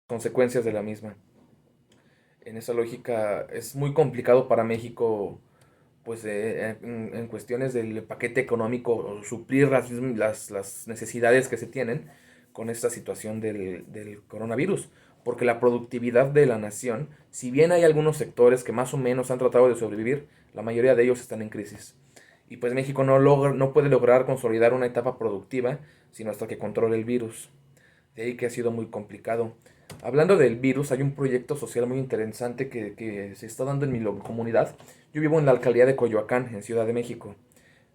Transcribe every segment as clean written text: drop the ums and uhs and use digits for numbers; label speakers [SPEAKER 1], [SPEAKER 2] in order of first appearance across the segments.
[SPEAKER 1] consecuencias de la misma. En esa lógica es muy complicado para México, pues en cuestiones del paquete económico, suplir las necesidades que se tienen con esta situación del coronavirus. Porque la productividad de la nación, si bien hay algunos sectores que más o menos han tratado de sobrevivir, la mayoría de ellos están en crisis. Y pues México no puede lograr consolidar una etapa productiva sino hasta que controle el virus. De ahí que ha sido muy complicado. Hablando del virus, hay un proyecto social muy interesante que se está dando en mi comunidad. Yo vivo en la alcaldía de Coyoacán, en Ciudad de México.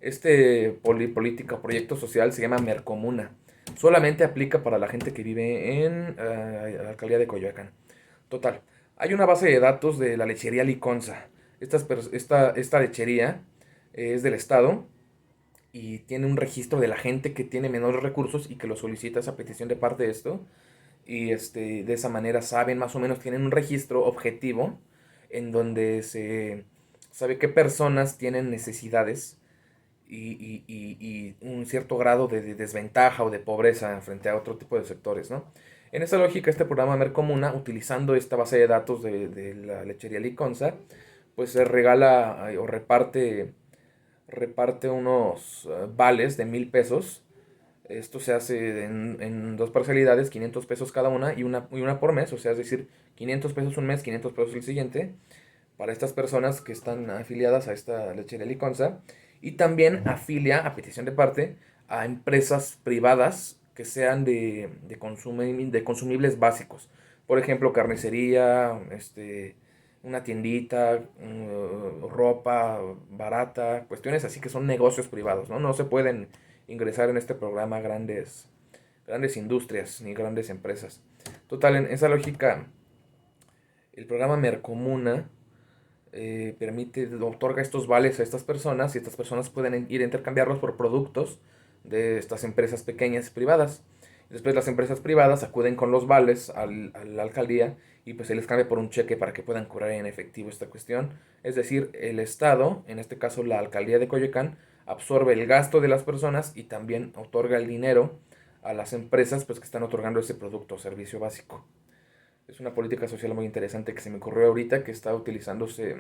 [SPEAKER 1] Este política, proyecto social se llama Mercomuna. Solamente aplica para la gente que vive en la alcaldía de Coyoacán. Total, hay una base de datos de la lechería Liconza. Esta lechería es del Estado y tiene un registro de la gente que tiene menores recursos y que lo solicita esa petición de parte de esto. Y de esa manera saben, más o menos tienen un registro objetivo en donde se sabe qué personas tienen necesidades y un cierto grado de desventaja o de pobreza frente a otro tipo de sectores, ¿no? En esa lógica, este programa Mercomuna, utilizando esta base de datos de la lechería Liconza, pues se regala o reparte unos vales de 1,000 pesos. Esto se hace en dos parcialidades, 500 pesos cada una y una por mes, o sea, es decir, 500 pesos un mes, 500 pesos el siguiente, para estas personas que están afiliadas a esta lechería Liconza. Y también afilia, a petición de parte, a empresas privadas que sean de consumibles básicos. Por ejemplo, carnicería, una tiendita, ropa barata, cuestiones así que son negocios privados, ¿no? No se pueden ingresar en este programa grandes industrias ni grandes empresas. Total, en esa lógica, el programa Mercomuna otorga estos vales a estas personas y estas personas pueden ir a intercambiarlos por productos de estas empresas pequeñas privadas. Después las empresas privadas acuden con los vales a la alcaldía y pues se les cambia por un cheque para que puedan cobrar en efectivo esta cuestión. Es decir, el Estado, en este caso la alcaldía de Coyoacán, absorbe el gasto de las personas y también otorga el dinero a las empresas pues, que están otorgando ese producto o servicio básico. Es una política social muy interesante que se me ocurrió ahorita, que está utilizándose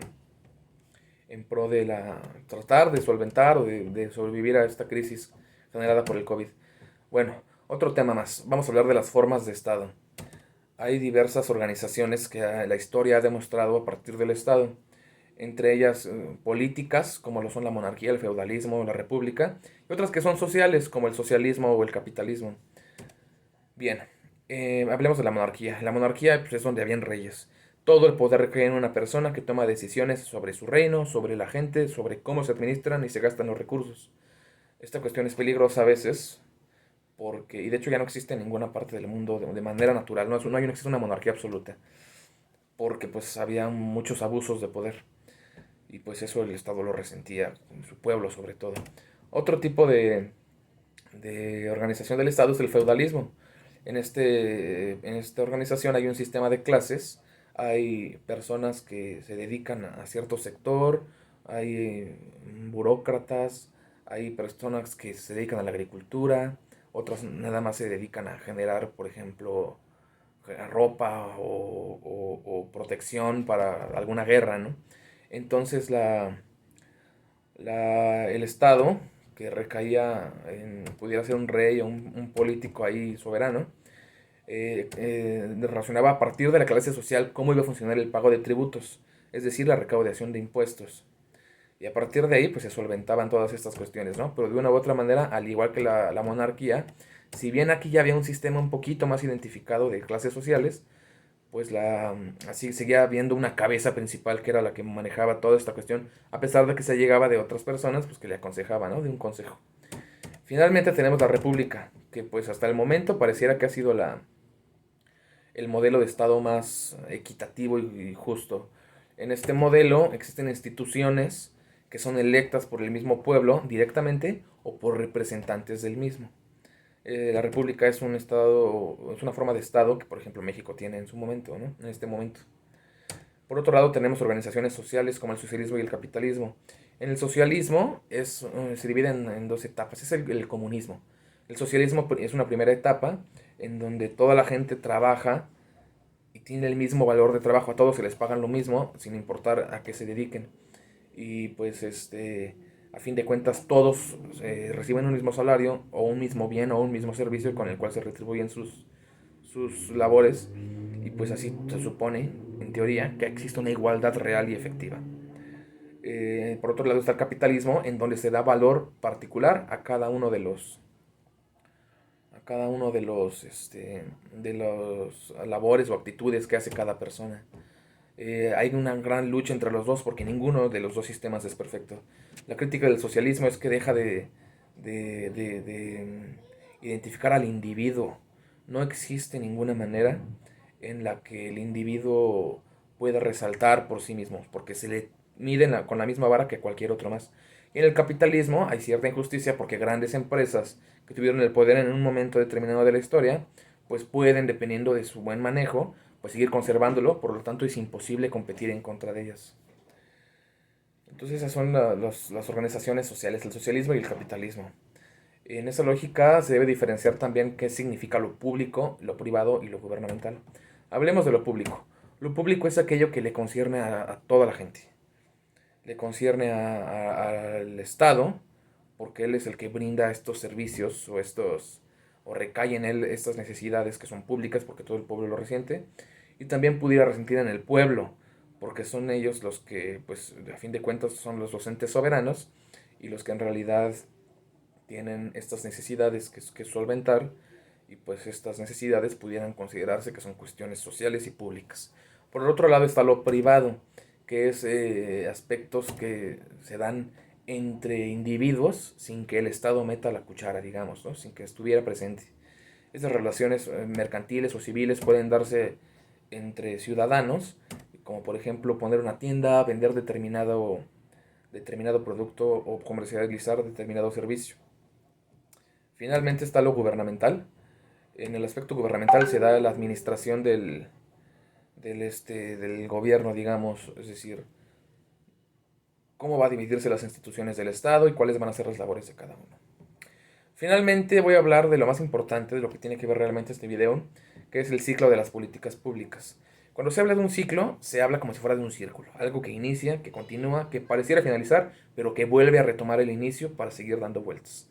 [SPEAKER 1] en pro de tratar de solventar o de sobrevivir a esta crisis generada por el COVID. Bueno, otro tema más. Vamos a hablar de las formas de Estado. Hay diversas organizaciones que la historia ha demostrado a partir del Estado, entre ellas políticas, como lo son la monarquía, el feudalismo, la república, y otras que son sociales, como el socialismo o el capitalismo. Bien, hablemos de la monarquía. La monarquía pues, es donde habían reyes. Todo el poder recae en una persona que toma decisiones sobre su reino, sobre la gente, sobre cómo se administran y se gastan los recursos. Esta cuestión es peligrosa a veces, y de hecho ya no existe en ninguna parte del mundo de manera natural. No existe una monarquía absoluta, porque pues había muchos abusos de poder. Y pues eso el Estado lo resentía, su pueblo sobre todo. Otro tipo de organización del Estado es el feudalismo. En esta organización hay un sistema de clases, hay personas que se dedican a cierto sector, hay burócratas, hay personas que se dedican a la agricultura, otras nada más se dedican a generar, por ejemplo, ropa o protección para alguna guerra, ¿no? Entonces el Estado, que pudiera ser un rey o un político ahí soberano, relacionaba a partir de la clase social cómo iba a funcionar el pago de tributos, es decir, la recaudación de impuestos. Y a partir de ahí, pues se solventaban todas estas cuestiones, ¿no? Pero de una u otra manera, al igual que la monarquía, si bien aquí ya había un sistema un poquito más identificado de clases sociales, pues así seguía habiendo una cabeza principal que era la que manejaba toda esta cuestión, a pesar de que se llegaba de otras personas, pues que le aconsejaban, ¿no? De un consejo. Finalmente tenemos la república, que pues hasta el momento pareciera que ha sido el modelo de Estado más equitativo y justo. En este modelo existen instituciones que son electas por el mismo pueblo directamente o por representantes del mismo. La república es un estado, es una forma de estado que, por ejemplo, México tiene en su momento, ¿no? En este momento. Por otro lado, tenemos organizaciones sociales como el socialismo y el capitalismo. En el socialismo se divide en dos etapas. Es el comunismo. El socialismo es una primera etapa en donde toda la gente trabaja tiene el mismo valor de trabajo. A todos se les pagan lo mismo, sin importar a qué se dediquen. Y pues a fin de cuentas todos reciben un mismo salario o un mismo bien o un mismo servicio con el cual se retribuyen sus labores, y pues así se supone, en teoría, que existe una igualdad real y efectiva. Por otro lado está el capitalismo, en donde se da valor particular a cada uno de los labores o actitudes que hace cada persona. Hay una gran lucha entre los dos porque ninguno de los dos sistemas es perfecto. La crítica del socialismo es que deja de identificar al individuo. No existe ninguna manera en la que el individuo pueda resaltar por sí mismo, porque se le miden con la misma vara que cualquier otro más. Y en el capitalismo hay cierta injusticia porque grandes empresas que tuvieron el poder en un momento determinado de la historia, pues pueden, dependiendo de su buen manejo, pues seguir conservándolo, por lo tanto es imposible competir en contra de ellas. Entonces esas son las organizaciones sociales, el socialismo y el capitalismo. En esa lógica se debe diferenciar también qué significa lo público, lo privado y lo gubernamental. Hablemos de lo público. Lo público es aquello que le concierne a toda la gente. Le concierne al Estado, porque él es el que brinda estos servicios o recae en él estas necesidades que son públicas porque todo el pueblo lo resiente, y también pudiera resentir en el pueblo, porque son ellos los que, pues, a fin de cuentas son los docentes soberanos y los que en realidad tienen estas necesidades que solventar, y pues estas necesidades pudieran considerarse que son cuestiones sociales y públicas. Por el otro lado está lo privado, que es aspectos que se dan entre individuos sin que el Estado meta la cuchara, digamos, ¿no? Sin que estuviera presente. Estas relaciones mercantiles o civiles pueden darse entre ciudadanos, como por ejemplo poner una tienda, vender determinado producto o comercializar determinado servicio. Finalmente está lo gubernamental. En el aspecto gubernamental se da la administración del gobierno, digamos, es decir, cómo va a dividirse las instituciones del Estado y cuáles van a ser las labores de cada uno. Finalmente voy a hablar de lo más importante, de lo que tiene que ver realmente este video, que es el ciclo de las políticas públicas. Cuando se habla de un ciclo, se habla como si fuera de un círculo, algo que inicia, que continúa, que pareciera finalizar, pero que vuelve a retomar el inicio para seguir dando vueltas.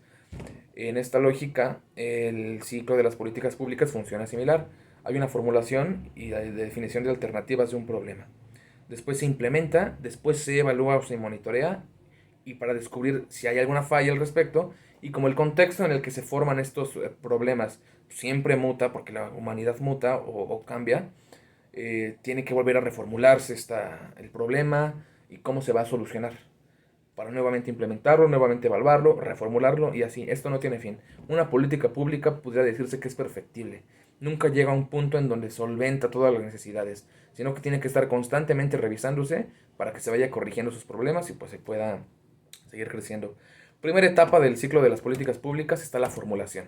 [SPEAKER 1] En esta lógica, el ciclo de las políticas públicas funciona similar. Hay una formulación y la definición de alternativas de un problema. Después se implementa, después se evalúa o se monitorea, y para descubrir si hay alguna falla al respecto, y como el contexto en el que se forman estos problemas siempre muta, porque la humanidad muta o cambia, tiene que volver a reformularse el problema y cómo se va a solucionar, para nuevamente implementarlo, nuevamente evaluarlo, reformularlo y así. Esto no tiene fin. Una política pública podría decirse que es perfectible. Nunca llega a un punto en donde solventa todas las necesidades, sino que tiene que estar constantemente revisándose para que se vaya corrigiendo sus problemas y pues se pueda seguir creciendo. Primera etapa del ciclo de las políticas públicas está la formulación.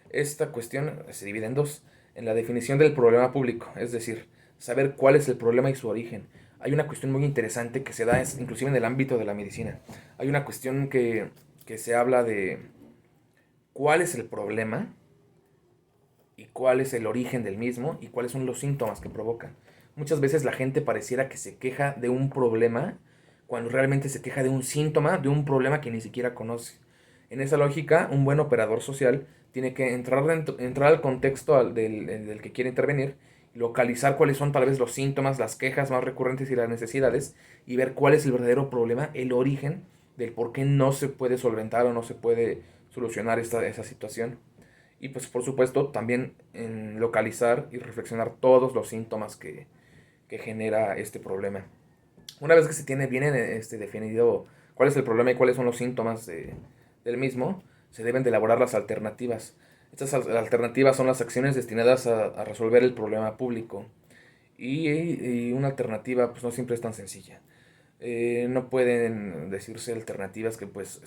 [SPEAKER 1] Esta cuestión se divide en dos. En la definición del problema público, es decir, saber cuál es el problema y su origen. Hay una cuestión muy interesante que se da inclusive en el ámbito de la medicina. Hay una cuestión que se habla de cuál es el problema y cuál es el origen del mismo y cuáles son los síntomas que provocan. Muchas veces la gente pareciera que se queja de un problema cuando realmente se queja de un síntoma de un problema que ni siquiera conoce. En esa lógica, un buen operador social tiene que entrar al contexto del que quiere intervenir, localizar cuáles son tal vez los síntomas, las quejas más recurrentes y las necesidades, y ver cuál es el verdadero problema, el origen del por qué no se puede solventar o no se puede solucionar esa situación. Y pues por supuesto también en localizar y reflexionar todos los síntomas que genera este problema. Una vez que se tiene bien definido cuál es el problema y cuáles son los síntomas del mismo, se deben de elaborar las alternativas. Estas alternativas son las acciones destinadas a resolver el problema público. Y una alternativa pues no siempre es tan sencilla. No pueden decirse alternativas que pues